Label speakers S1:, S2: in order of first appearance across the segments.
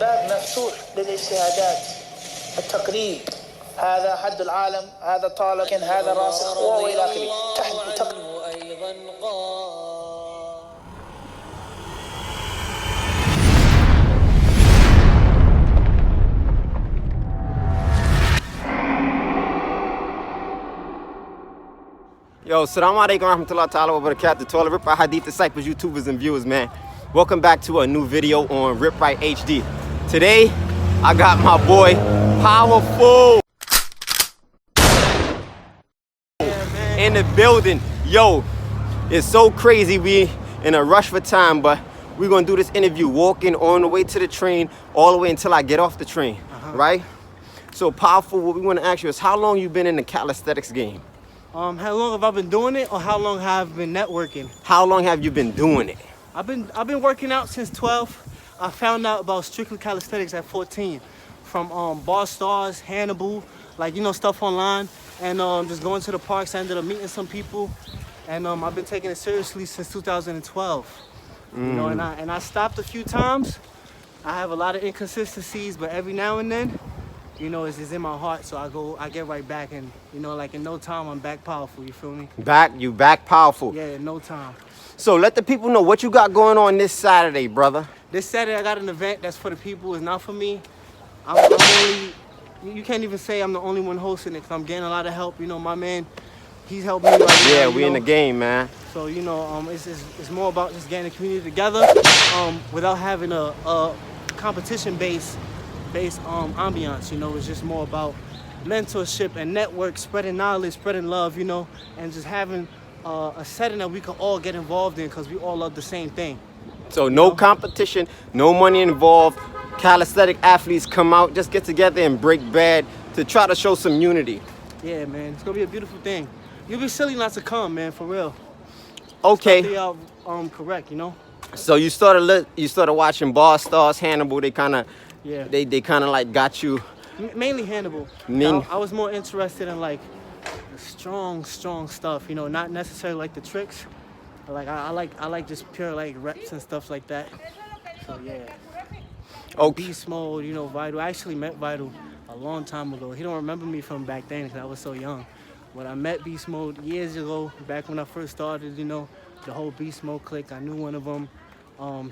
S1: باب مفتوح للاجتهادات التقليد. هذا حد العالم، هذا طالب، هذا راسخ والى اخره.
S2: Yo, assalamu alaikum warahmatullahi ta'ala wa barakatuh to all the RipRightHD disciples, YouTubers, and viewers, man. Welcome back to a new video on RipRightHD. Today, I got my boy, PowerFul, in the building. Yo, it's so crazy. We in a rush for time, but we're gonna do this interview walking on the way to the train, all the way until I get off the train, right? So, PowerFul, what we wanna ask you is, how long you been in the calisthenics game?
S3: How long have I been doing it, or how long have I been networking?
S2: How long have you been doing it?
S3: I've been working out since 12. I found out about strictly calisthenics at 14 from Bar Stars, Hannibal, like, you know, stuff online, and just going to the parks. I ended up meeting some people, and I've been taking it seriously since 2012. You know, and I stopped a few times. I have a lot of inconsistencies, but every now and then, you know, it's in my heart, so I get right back, and, you know, like in no time, I'm back powerful, you feel me?
S2: You back powerful.
S3: Yeah, in no time.
S2: So let the people know what you got going on this Saturday, brother.
S3: This Saturday, I got an event that's for the people, it's not for me. I'm only, you can't even say I'm the only one hosting it, because I'm getting a lot of help. You know, my man, he's helped me right now.
S2: Yeah, we in the game, man.
S3: So, you know, it's more about just getting the community together without having a competition-based ambiance. You know, it's just more about mentorship and network, spreading knowledge, spreading love, you know, and just having a setting that we can all get involved in, because we all love the same thing.
S2: So no competition, no money involved. Calisthenic athletes come out, just get together and break bad to try to show some unity.
S3: Yeah, man, it's gonna be a beautiful thing. You'll be silly not to come, man, for real.
S2: Okay.
S3: Correct, you know.
S2: So you started watching Bar Stars, Hannibal. They kind of,
S3: yeah,
S2: they kind of like got you.
S3: Mainly Hannibal. I was more interested in like the strong stuff, you know, not necessarily like the tricks. Like I like just pure like reps and stuff like that. So yeah.
S2: Okay.
S3: Beast Mode, you know, Vital. I actually met Vital a long time ago. He don't remember me from back then because I was so young. But I met Beast Mode years ago, back when I first started, you know, the whole Beast Mode clique. I knew one of them.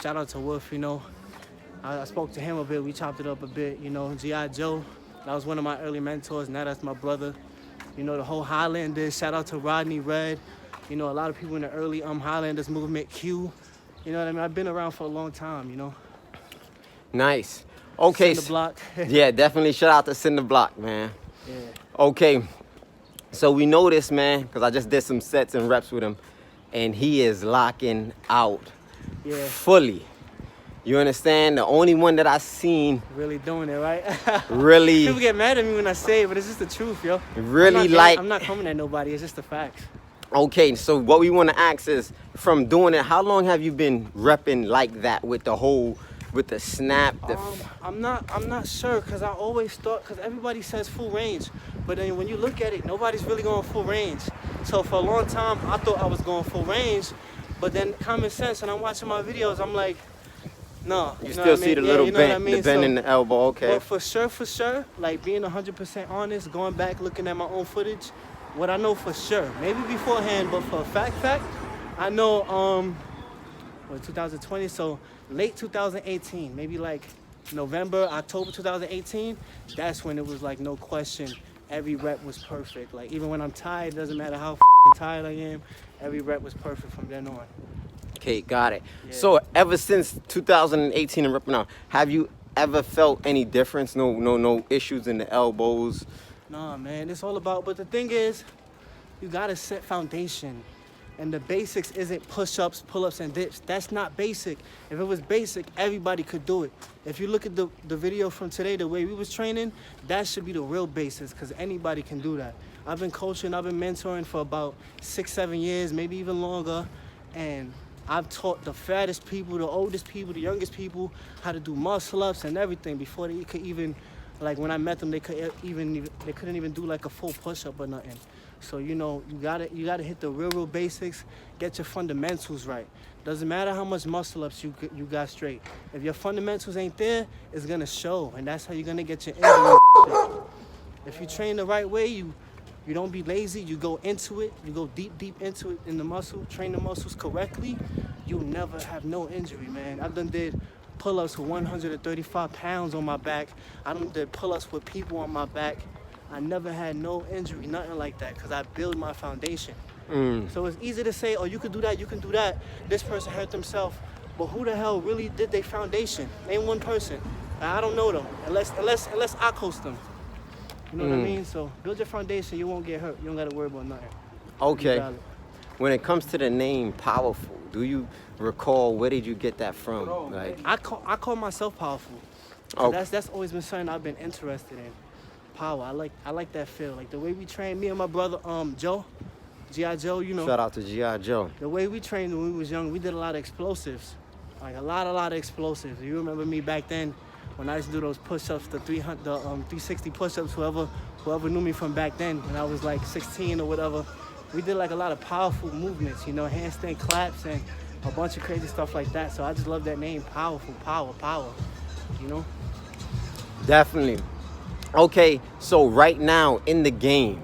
S3: Shout out to Wolf, you know. I spoke to him a bit. We chopped it up a bit, you know. 𝐁𝐿 Joe, that was one of my early mentors. Now that's my brother. You know, the whole HighLanders. Shout out to Rodney Red. You know, a lot of people in the early HighLanders movement, Q. You know what I mean? I've been around for a long time, you know.
S2: Nice. Okay.
S3: Cinder Block.
S2: Yeah, definitely shout out to Cinder Block, man.
S3: Yeah.
S2: Okay. So we know this, man, because I just did some sets and reps with him, and he is locking out fully. You understand? The only one that I seen
S3: really doing it, right?
S2: Really.
S3: People get mad at me when I say it, but it's just the truth, yo.
S2: Really
S3: I'm not coming at nobody. It's just the facts.
S2: Okay, so what we want to ask is, from doing it, how long have you been repping like that with the snap?
S3: I'm not sure, because I always thought, because everybody says full range, but then when you look at it, nobody's really going full range. So for a long time, I thought I was going full range, but then common sense, and I'm watching my videos, I'm like, no.
S2: You still see the little bend, the bend in the elbow, okay.
S3: But for sure, like being 100% honest, going back, looking at my own footage, what I know for sure, maybe beforehand, but for a fact, I know, 2020, so late 2018, maybe like November, October 2018, that's when it was like no question, every rep was perfect. Like even when I'm tired, it doesn't matter how tired I am, every rep was perfect from then on.
S2: Okay, got it.
S3: Yeah.
S2: So ever since 2018 and repping out, have you ever felt any difference? No issues in the elbows?
S3: Nah, man, it's all about, but the thing is, you gotta set foundation. And the basics isn't push-ups, pull-ups, and dips. That's not basic. If it was basic, everybody could do it. If you look at the video from today, the way we was training, that should be the real basics, because anybody can do that. I've been coaching, I've been mentoring for about 6-7 years, maybe even longer, and I've taught the fattest people, the oldest people, the youngest people how to do muscle-ups and everything before they could even, like when I met them, they couldn't even do like a full push-up or nothing. So, you know, you gotta hit the real basics, get your fundamentals right. Doesn't matter how much muscle ups you got straight. If your fundamentals ain't there, it's gonna show, and that's how you're gonna get your injury. If you train the right way, you don't be lazy, you go into it, you go deep into it in the muscle, train the muscles correctly, you'll never have no injury, man. I done did pull-ups with 135 pounds on my back. I done did pull-ups with people on my back. I never had no injury, nothing like that, because I build my foundation. So it's easy to say, oh, you can do that, you can do that. This person hurt themselves, but who the hell really did their foundation? Name one person. I don't know them, unless I coach them. You know what I mean? So build your foundation, you won't get hurt. You don't got to worry about nothing.
S2: Okay. When it comes to the name PowerFul, do you recall where did you get that from? Like,
S3: I call myself powerful.
S2: Oh.
S3: That's always been something I've been interested in. Power. I like that feel. Like the way we train, me and my brother Joe, G.I. Joe, you know.
S2: Shout out to G.I. Joe.
S3: The way we trained when we was young, we did a lot of explosives. Like a lot of explosives. You remember me back then when I used to do those push-ups, the 360 push-ups, whoever knew me from back then, when I was like 16 or whatever, we did like a lot of powerful movements, you know, handstand claps and a bunch of crazy stuff like that. So I just love that name, PowerFul, power, you know?
S2: Definitely. Okay, so right now in the game,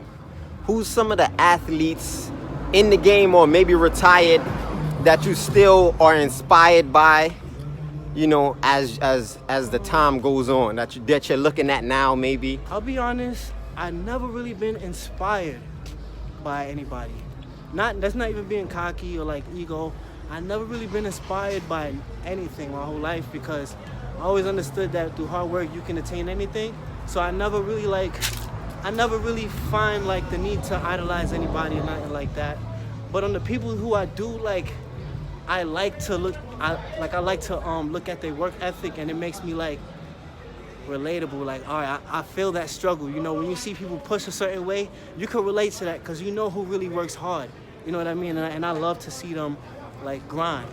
S2: who's some of the athletes in the game or maybe retired that you still are inspired by, you know, as the time goes on, that you're looking at now maybe?
S3: I'll be honest, I've never really been inspired by anybody. That's not even being cocky or like ego. I've never really been inspired by anything my whole life because I always understood that through hard work you can attain anything. So I never really find like the need to idolize anybody or nothing like that. But on the people who I do like, I like to look at their work ethic, and it makes me like relatable. Like, all right, I feel that struggle. You know, when you see people push a certain way, you can relate to that because you know who really works hard. You know what I mean? And I love to see them like grind.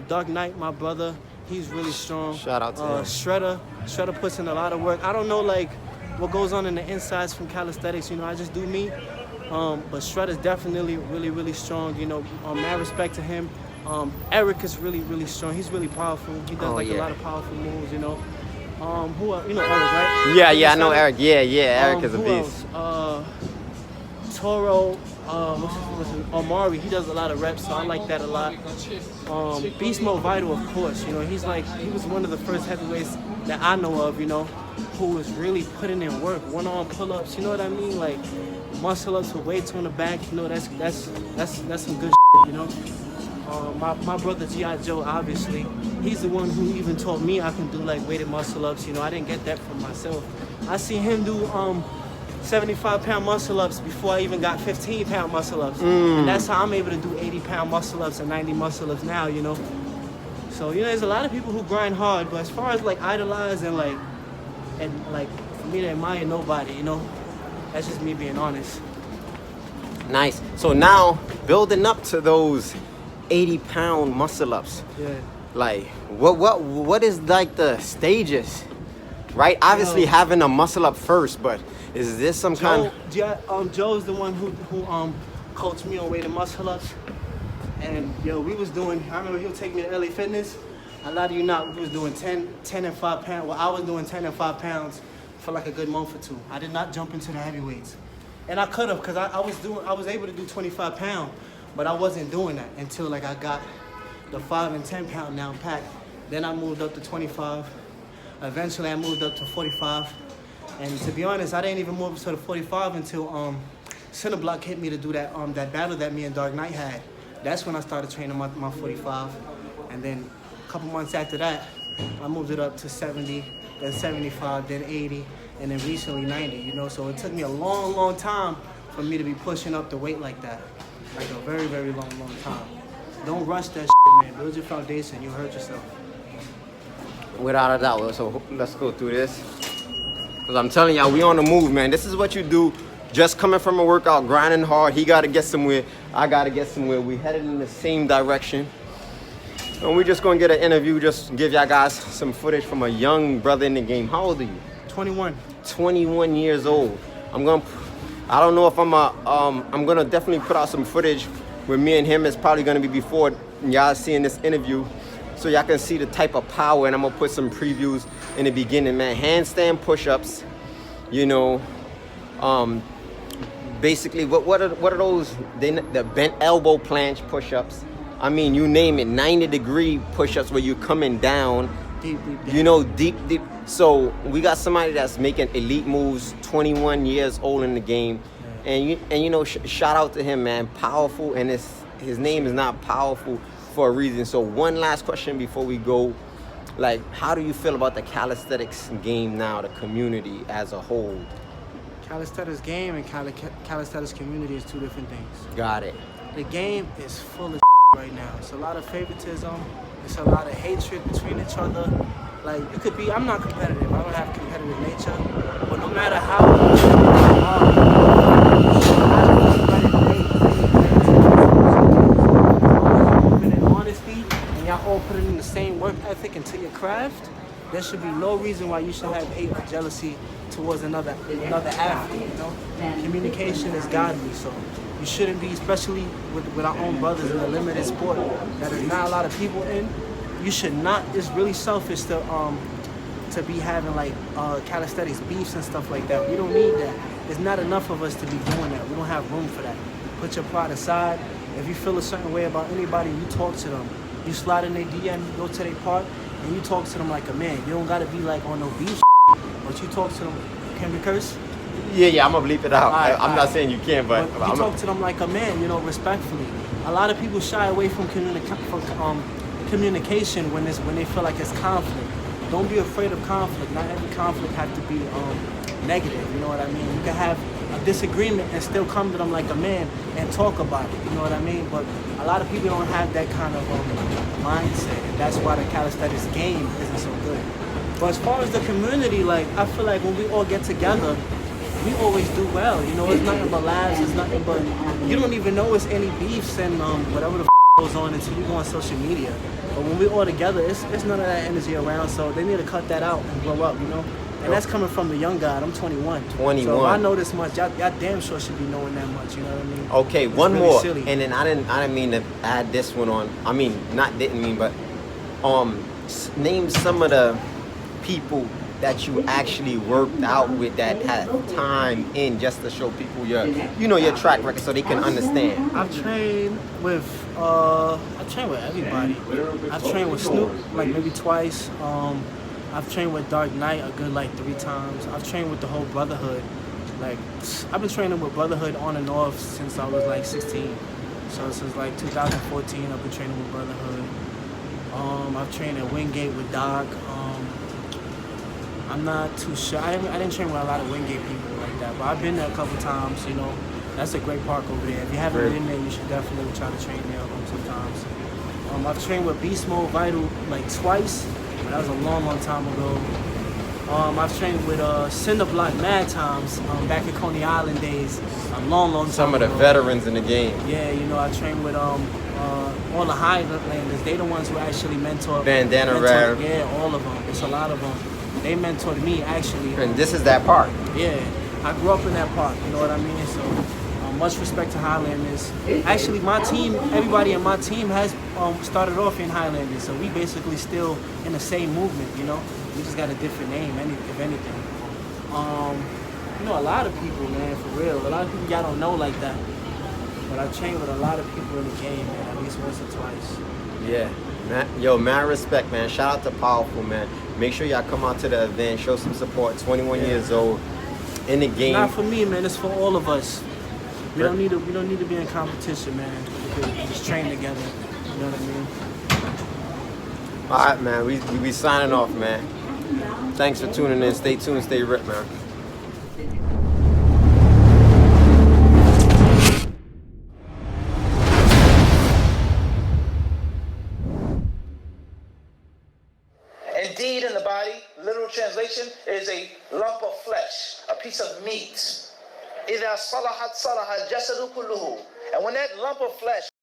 S3: Dark Knight, my brother, he's really strong.
S2: Shout out to him.
S3: Shredder puts in a lot of work. I don't know like what goes on in the insides from calisthenics. You know, I just do me. But Shredder's definitely really strong. You know, mad respect to him. Eric is really strong. He's really powerful. He does a lot of powerful moves. You know. You know Eric, right?
S2: Yeah, I know Eric. Yeah, Eric is a beast.
S3: Toro, Omari, he does a lot of reps, so I like that a lot. Beast Mode Vital, of course, you know, he was one of the first heavyweights that I know of, you know, who was really putting in work, one-arm pull-ups, you know what I mean? Like muscle-ups with weights on the back, you know, that's some good shit, you know? My brother G.I. Joe, obviously, he's the one who even taught me I can do like weighted muscle-ups, you know, I didn't get that from myself. I seen him do 75-pound muscle-ups before I even got 15-pound muscle-ups. And that's how I'm able to do 80-pound muscle-ups and 90 muscle-ups now, you know? So, you know, there's a lot of people who grind hard, but as far as like idolize and for me to admire nobody, you know? That's just me being honest.
S2: Nice. So now, building up to those 80-pound muscle-ups.
S3: Yeah.
S2: Like, what is like the stages? Right? Obviously having a muscle-up first, but is this some kind of...
S3: Joe's the one who coached me on weighted muscle-ups. And, we was doing... I remember he would take me to LA Fitness. A lot of you not, we was doing 10 and 5 pounds. Well, I was doing 10 and 5 pounds for like a good month or two. I did not jump into the heavyweights. And I could have, because I was able to do 25 pounds, but I wasn't doing that until like I got the 5 and 10 pound now packed. Then I moved up to 25. Eventually I moved up to 45. And to be honest, I didn't even move up to the 45 until Cinderblock hit me to do that battle that me and Dark Knight had. That's when I started training my 45. And then a couple months after that, I moved it up to 70, then 75, then 80, and then recently 90, you know? So it took me a long time for me to be pushing up the weight like that. Like a very long time. Don't rush that shit, man. Build your foundation, you'll hurt yourself.
S2: Without a doubt. So let's go through this. Because I'm telling y'all, we on the move, man. This is what you do. Just coming from a workout, grinding hard. He got to get somewhere. I got to get somewhere. We headed in the same direction. And we're just going to get an interview, just give y'all guys some footage from a young brother in the game. How old are you?
S3: 21.
S2: 21 years old. I don't know if I'm gonna definitely put out some footage with me and him. It's probably gonna be before y'all seeing this interview, so y'all can see the type of power, and I'm gonna put some previews in the beginning, man. Handstand push-ups, you know, basically what are those? The bent elbow planche push-ups. I mean, you name it, 90-degree push-ups where you're coming down,
S3: Deep down.
S2: you know, deep. So we got somebody that's making elite moves, 21 years old in the game, and you know, shout out to him, man. Powerful, and his name is not Powerful for a reason. So one last question before we go, like, how do you feel about the calisthenics game now, the community as a whole?
S3: Calisthenics game and calisthenics community is two different things.
S2: Got it.
S3: The game is full of right now. It's a lot of favoritism. It's a lot of hatred between each other. Like, you could be, I'm not competitive. I don't have competitive nature. But no matter how in honesty, and y'all all put in the same work ethic into your craft, there should be no reason why you should have hate or jealousy towards another athlete, you know? Communication is godly, so you shouldn't be, especially with our own brothers in a limited sport that there's not a lot of people in. You should not, it's really selfish to be having like calisthenics beefs and stuff like that. We don't need that. There's not enough of us to be doing that. We don't have room for that. Put your pride aside. If you feel a certain way about anybody, you talk to them. You slide in their DM, you go to their park, and you talk to them like a man. You don't gotta be like on no beef, but you talk to them. Can we curse?
S2: Yeah, I'm gonna bleep it out.
S3: Right,
S2: I'm not saying you can't, but
S3: you talk to them like a man, you know, respectfully. A lot of people shy away from communication when they feel like it's conflict. Don't be afraid of conflict. Not every conflict has to be negative. You know what I mean? You can have a disagreement and still come to them like a man and talk about it. You know what I mean? But a lot of people don't have that kind of mindset, and that's why the calisthenics game isn't so good. But as far as the community, like, I feel like when we all get together, we always do well. You know, it's nothing but laughs. It's nothing but, you don't even know it's any beefs and whatever the goes on until you go on social media. But when we all together, it's none of that energy around. So they need to cut that out and grow up, you know. And that's coming from the young guy. I'm 21.
S2: 21.
S3: So if I know this much, y'all damn sure should be knowing that much. You know what I mean?
S2: Okay,
S3: it's
S2: one
S3: really
S2: more,
S3: silly.
S2: and then I didn't mean to add this one on. I mean, didn't mean, but name some of the people that you actually worked out with that had time in, just to show people your track record so they can understand.
S3: I've trained with everybody. I've trained with Snoop like maybe twice. I've trained with Dark Knight a good like 3 times. I've trained with the whole Brotherhood. Like, I've been training with Brotherhood on and off since I was like 16. So since like 2014, I've been training with Brotherhood. I've trained at Wingate with Doc. I'm not too sure. I didn't train with a lot of Wingate people like that, but I've been there a couple times, you know. That's a great park over there. If you haven't been there, you should definitely try to train there sometimes. I've trained with Beast Mode Vital like twice, but that was a long, long time ago. I've trained with Cinder Block mad times back in Coney Island days, a long, long time
S2: Some of the
S3: ago.
S2: veterans in the game.
S3: Yeah, you know, I trained with all the Highlanders. They the ones who actually mentor.
S2: Bandana Rare.
S3: Yeah, all of them. It's a lot of them. They mentored me actually.
S2: And this is that park.
S3: Yeah, I grew up in that park. You know what I mean? So much respect to Highlanders. Actually, my team, everybody in my team has started off in Highlanders. So we basically still in the same movement. You know, we just got a different name, if anything. You know, a lot of people, man, for real. A lot of people y'all don't know like that. But I trained with a lot of people in the game, man, at least once or twice.
S2: Yeah. Mad respect, man. Shout out to Powerful, man. Make sure y'all come out to the event, show some support. 21 years old, in the game.
S3: Not for me, man. It's for all of us. We don't need to be in competition, man. We can just train together. You know what I mean?
S2: All right, man. We signing off, man. Thanks for tuning in. Stay tuned. Stay ripped, man.
S1: Indeed, in the body, literal translation, is a lump of flesh, a piece of meat. إِذَا صَلَحَتْ صَلَحَ الْجَسَدُ كُلُّهُ. And when that lump of flesh